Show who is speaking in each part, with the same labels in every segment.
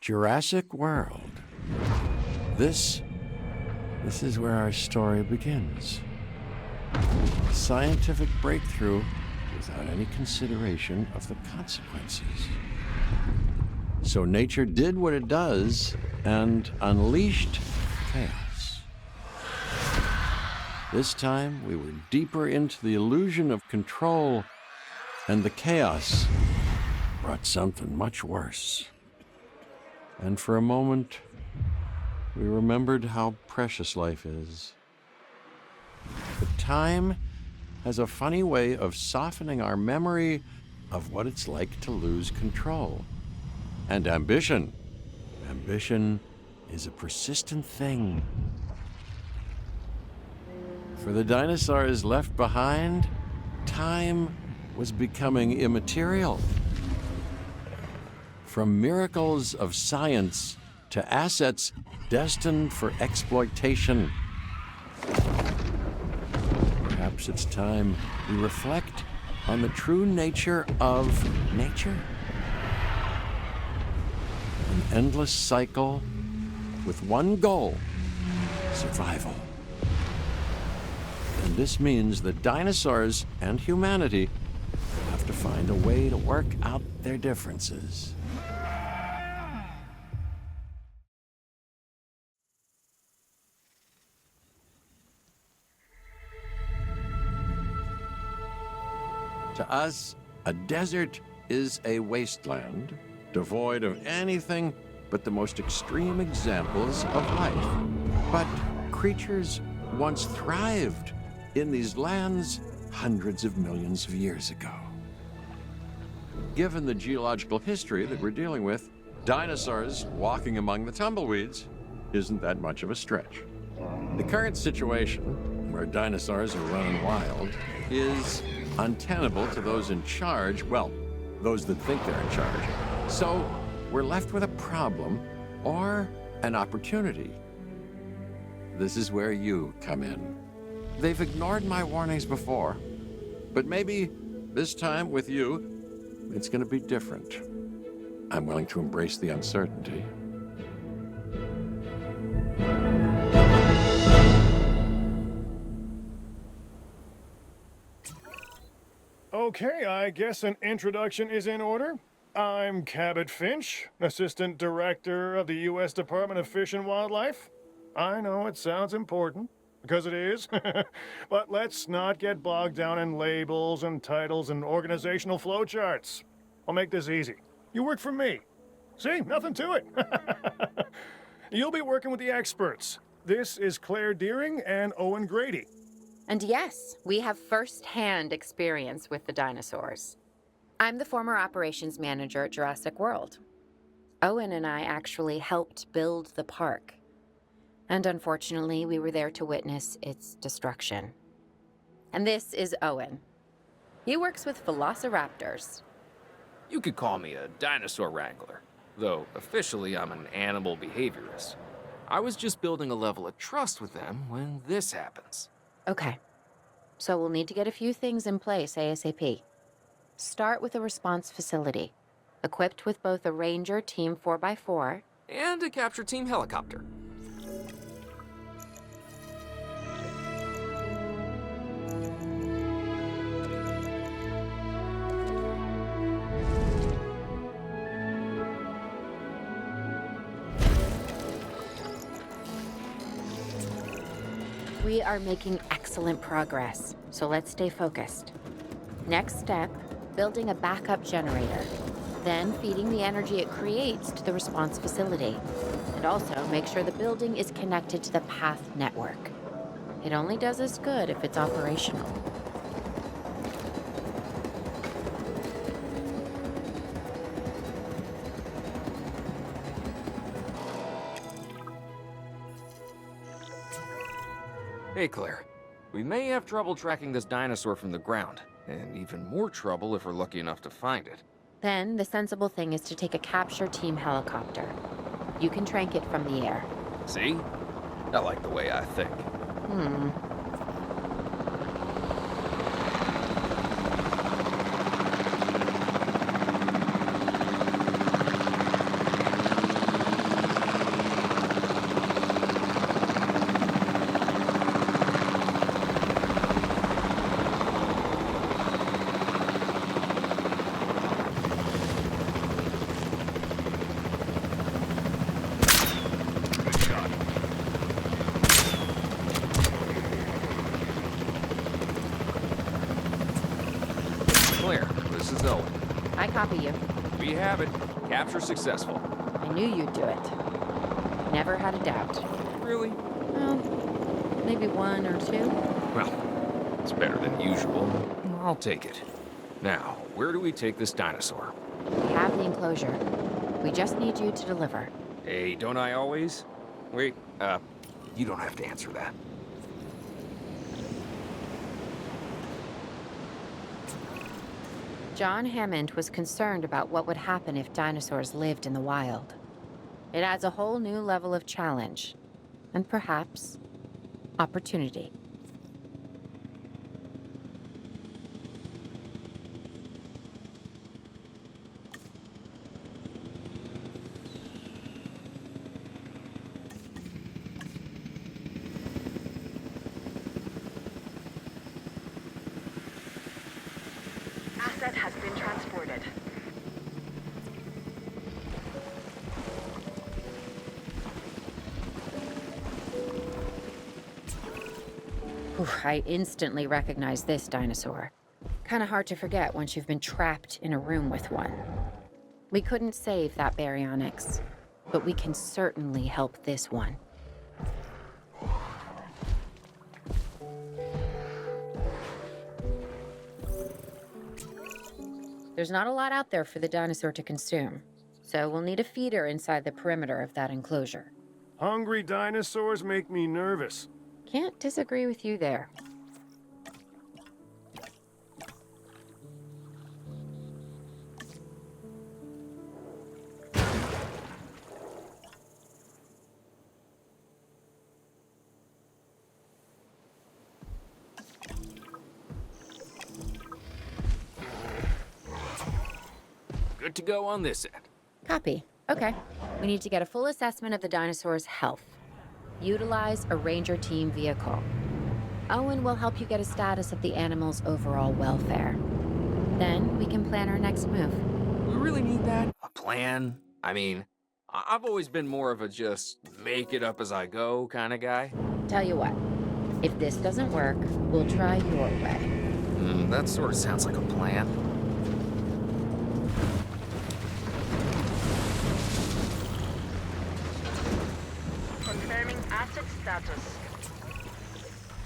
Speaker 1: Jurassic World. This is where our story begins. Scientific breakthrough without any consideration of the consequences. So nature did what it does and unleashed chaos. This time, we were deeper into the illusion of control, and the chaos brought something much worse. And for a moment, we remembered how precious life is. But time has a funny way of softening our memory of what it's like to lose control. And ambition. Ambition is a persistent thing. For the dinosaurs left behind, time was becoming immaterial. From miracles of science to assets destined for exploitation. Perhaps it's time we reflect on the true nature of nature. An endless cycle with one goal: survival. And this means that dinosaurs and humanity have to find a way to work out their differences. To us, a desert is a wasteland, devoid of anything but the most extreme examples of life. But creatures once thrived in these lands hundreds of millions of years ago. Given the geological history that we're dealing with, dinosaurs walking among the tumbleweeds isn't that much of a stretch. The current situation, where dinosaurs are running wild, is untenable to those in charge, well, those that think they're in charge. So we're left with a problem or an opportunity. This is where you come in. They've ignored my warnings before, but maybe this time with you, it's going to be different. I'm willing to embrace the uncertainty.
Speaker 2: Okay, I guess an introduction is in order. I'm Cabot Finch, Assistant Director of the U.S. Department of Fish and Wildlife. I know it sounds important, because it is, but let's not get bogged down in labels and titles and organizational flowcharts. I'll make this easy. You work for me. See, nothing to it. You'll be working with the experts. This is Claire Deering and Owen Grady.
Speaker 3: And yes, we have first-hand experience with the dinosaurs. I'm the former operations manager at Jurassic World. Owen and I actually helped build the park. And unfortunately, we were there to witness its destruction. And this is Owen. He works with velociraptors.
Speaker 4: You could call me a dinosaur wrangler, though officially I'm an animal behaviorist. I was just building a level of trust with them when this happens.
Speaker 3: Okay, so we'll need to get a few things in place ASAP. Start with a response facility, equipped with both a Ranger Team 4x4
Speaker 4: and a capture team helicopter.
Speaker 3: We are making excellent progress, so let's stay focused. Next step, building a backup generator, then feeding the energy it creates to the response facility. And also make sure the building is connected to the path network. It only does us good if it's operational.
Speaker 4: Hey, Claire. We may have trouble tracking this dinosaur from the ground, and even more trouble if we're lucky enough to find it.
Speaker 3: Then, the sensible thing is to take a capture team helicopter. You can trank it from the air.
Speaker 4: See? I like the way I think. Owen.
Speaker 3: I copy you.
Speaker 4: We have it. Capture successful.
Speaker 3: I knew you'd do it. Never had a doubt.
Speaker 4: Really?
Speaker 3: Well, maybe one or two.
Speaker 4: Well, it's better than usual. I'll take it. Now, where do we take this dinosaur?
Speaker 3: We have the enclosure. We just need you to deliver.
Speaker 4: Hey, don't I always? Wait, you don't have to answer that.
Speaker 3: John Hammond was concerned about what would happen if dinosaurs lived in the wild. It adds a whole new level of challenge, and perhaps opportunity.
Speaker 5: Asset has been transported.
Speaker 3: I instantly recognize this dinosaur. Kinda hard to forget once you've been trapped in a room with one. We couldn't save that baryonyx, but we can certainly help this one. There's not a lot out there for the dinosaur to consume, so we'll need a feeder inside the perimeter of that enclosure.
Speaker 2: Hungry dinosaurs make me nervous.
Speaker 3: Can't disagree with you there.
Speaker 4: Good to go on this end.
Speaker 3: Copy. Okay. We need to get a full assessment of the dinosaur's health. Utilize a ranger team vehicle. Owen will help you get a status of the animal's overall welfare. Then we can plan our next move.
Speaker 4: We really need that? A plan? I mean, I've always been more of a just make it up as I go kind of guy.
Speaker 3: Tell you what, if this doesn't work, we'll try your way.
Speaker 4: That sort of sounds like a plan.
Speaker 5: Confirming asset status.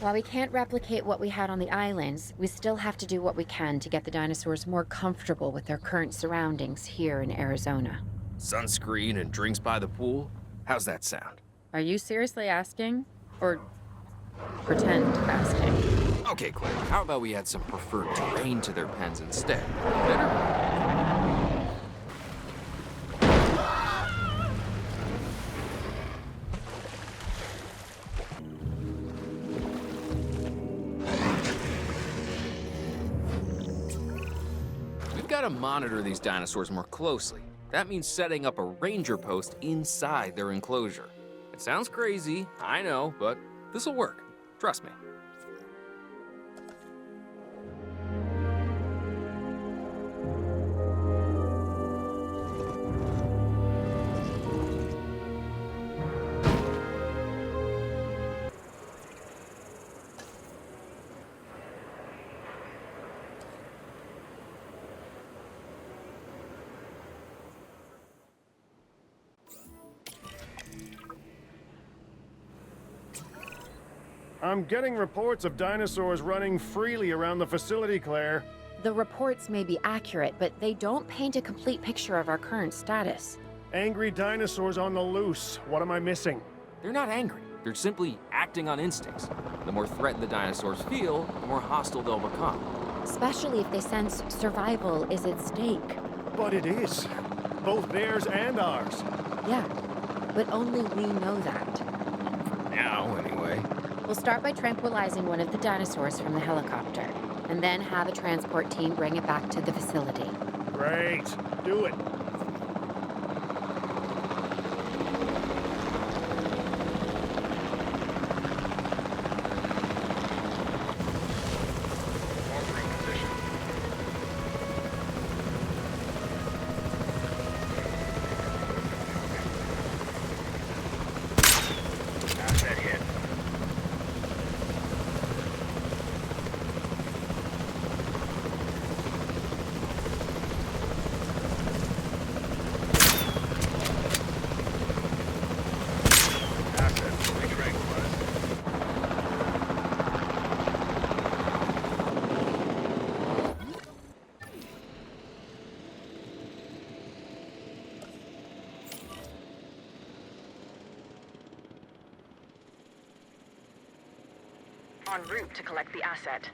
Speaker 3: While we can't replicate what we had on the islands, we still have to do what we can to get the dinosaurs more comfortable with their current surroundings here in Arizona.
Speaker 4: Sunscreen and drinks by the pool? How's that sound?
Speaker 3: Are you seriously asking? Or pretend asking?
Speaker 4: Okay, Claire, how about we add some preferred terrain to their pens instead? Better? We've got to monitor these dinosaurs more closely. That means setting up a ranger post inside their enclosure. It sounds crazy, I know, but this'll work. Trust me.
Speaker 2: I'm getting reports of dinosaurs running freely around the facility, Claire.
Speaker 3: The reports may be accurate, but they don't paint a complete picture of our current status.
Speaker 2: Angry dinosaurs on the loose. What am I missing?
Speaker 4: They're not angry. They're simply acting on instincts. The more threatened the dinosaurs feel, the more hostile they'll become.
Speaker 3: Especially if they sense survival is at stake.
Speaker 2: But it is. Both theirs and ours.
Speaker 3: Yeah, but only we know that.
Speaker 4: Now, anyway.
Speaker 3: We'll start by tranquilizing one of the dinosaurs from the helicopter, and then have a transport team bring it back to the facility.
Speaker 2: Great. Do it.
Speaker 5: En route to collect the asset.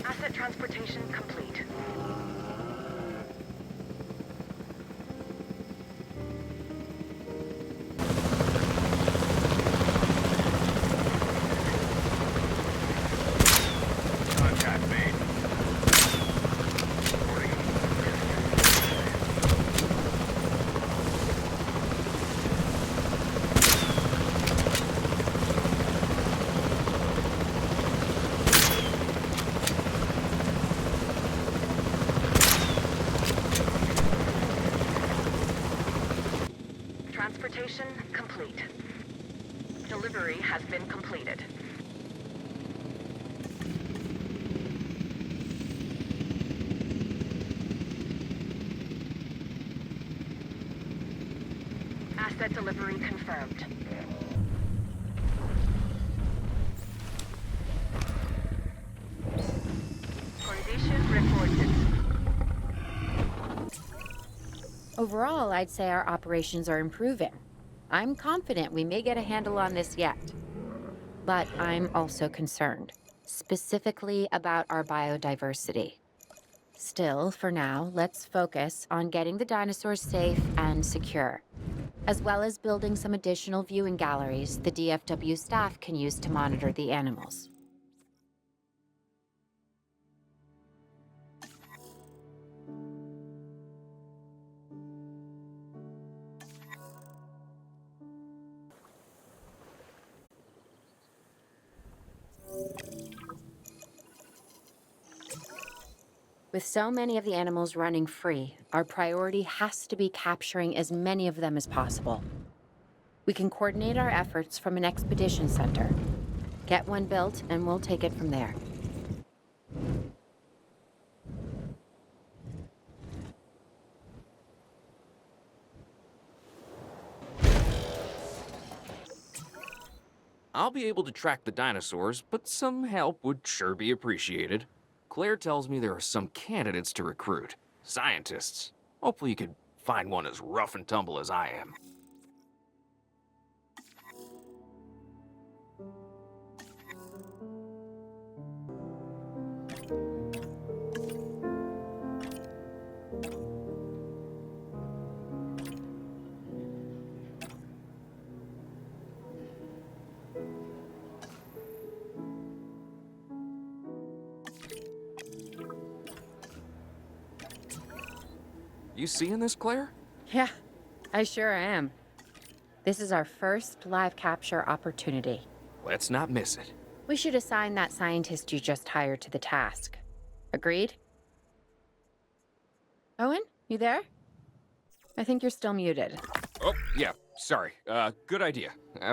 Speaker 5: Asset transportation complete.
Speaker 2: Contact made.
Speaker 5: Transportation complete. Delivery has been completed. Asset delivery confirmed. Condition reported.
Speaker 3: Overall, I'd say our operations are improving. I'm confident we may get a handle on this yet. But I'm also concerned, specifically about our biodiversity. Still, for now, let's focus on getting the dinosaurs safe and secure, as well as building some additional viewing galleries the DFW staff can use to monitor the animals. With so many of the animals running free, our priority has to be capturing as many of them as possible. We can coordinate our efforts from an expedition center. Get one built, and we'll take it from there.
Speaker 4: I'll be able to track the dinosaurs, but some help would sure be appreciated. Claire tells me there are some candidates to recruit. Scientists. Hopefully you could find one as rough and tumble as I am. You seeing this, Claire?
Speaker 3: Yeah, I sure am. This is our first live capture opportunity.
Speaker 4: Let's not miss it.
Speaker 3: We should assign that scientist you just hired to the task. Agreed? Owen, you there? I think you're still muted.
Speaker 4: Oh, yeah, sorry. Good idea.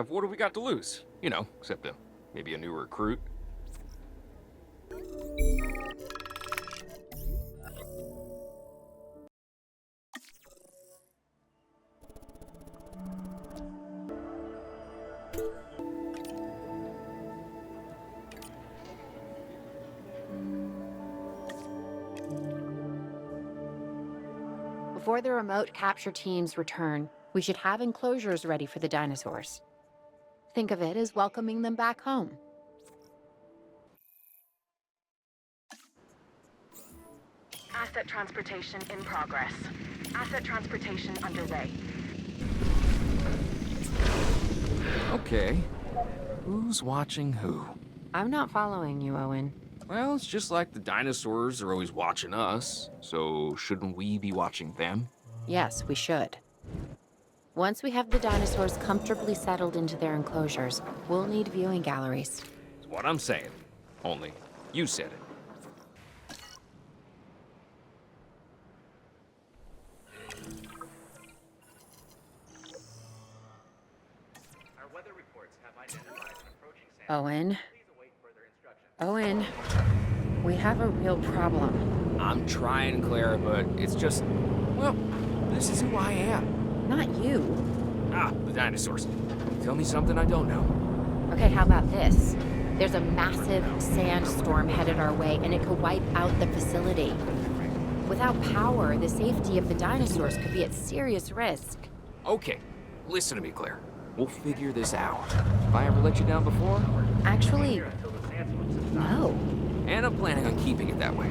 Speaker 4: What do we got to lose? You know, except maybe a new recruit.
Speaker 3: Before the remote capture teams return, we should have enclosures ready for the dinosaurs. Think of it as welcoming them back home.
Speaker 5: Asset transportation in progress. Asset transportation underway.
Speaker 4: Okay. Who's watching who?
Speaker 3: I'm not following you, Owen.
Speaker 4: Well, it's just like the dinosaurs are always watching us, so shouldn't we be watching them?
Speaker 3: Yes, we should. Once we have the dinosaurs comfortably settled into their enclosures, we'll need viewing galleries.
Speaker 4: That's what I'm saying. Only, you said it.
Speaker 6: Our weather reports have identified an approaching sample.
Speaker 3: Owen.
Speaker 6: Please await further instructions.
Speaker 3: Owen, we have a real problem.
Speaker 4: I'm trying, Claire, but it's just, well, this is who I am.
Speaker 3: Not you.
Speaker 4: Ah, the dinosaurs. Tell me something I don't know.
Speaker 3: Okay, how about this? There's a massive sandstorm headed our way, and it could wipe out the facility. Without power, the safety of the dinosaurs could be at serious risk.
Speaker 4: Okay, Listen to me, Claire. We'll figure this out. Have I ever let you down before?
Speaker 3: Actually,
Speaker 6: Until the sandstorm subsides.
Speaker 3: no.
Speaker 4: And I'm planning on keeping it that way.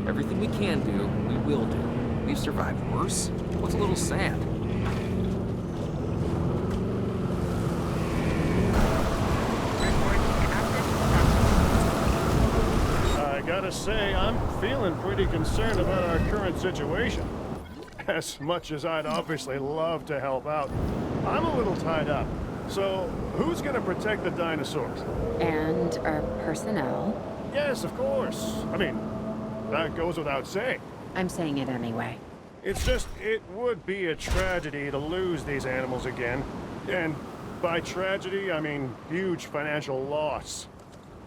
Speaker 4: Everything we can do, we will do. We've survived worse. What's a little sand?
Speaker 2: I gotta say, I'm feeling pretty concerned about our current situation. As much as I'd obviously love to help out, I'm a little tied up. So, who's gonna protect the dinosaurs?
Speaker 3: And our personnel.
Speaker 2: Yes, of course. I mean, that goes without saying.
Speaker 3: I'm saying it anyway.
Speaker 2: It's just, it would be a tragedy to lose these animals again. And by tragedy, I mean huge financial loss.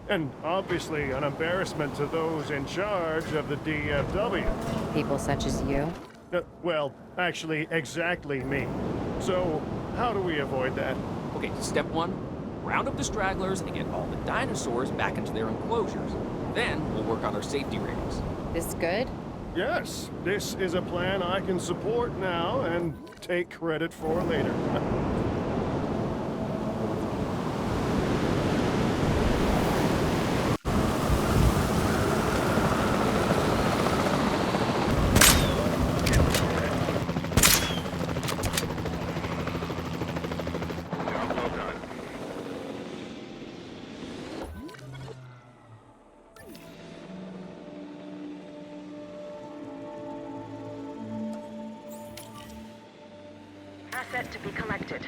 Speaker 2: And obviously an embarrassment to those in charge of the DFW.
Speaker 3: People such as you.
Speaker 2: Well, actually, exactly me. So, how do we avoid that?
Speaker 4: Okay, step one, round up the stragglers and get all the dinosaurs back into their enclosures. Then we'll work on our safety rings.
Speaker 3: This good?
Speaker 2: Yes, this is a plan I can support now and take credit for later.
Speaker 5: Asset to be collected.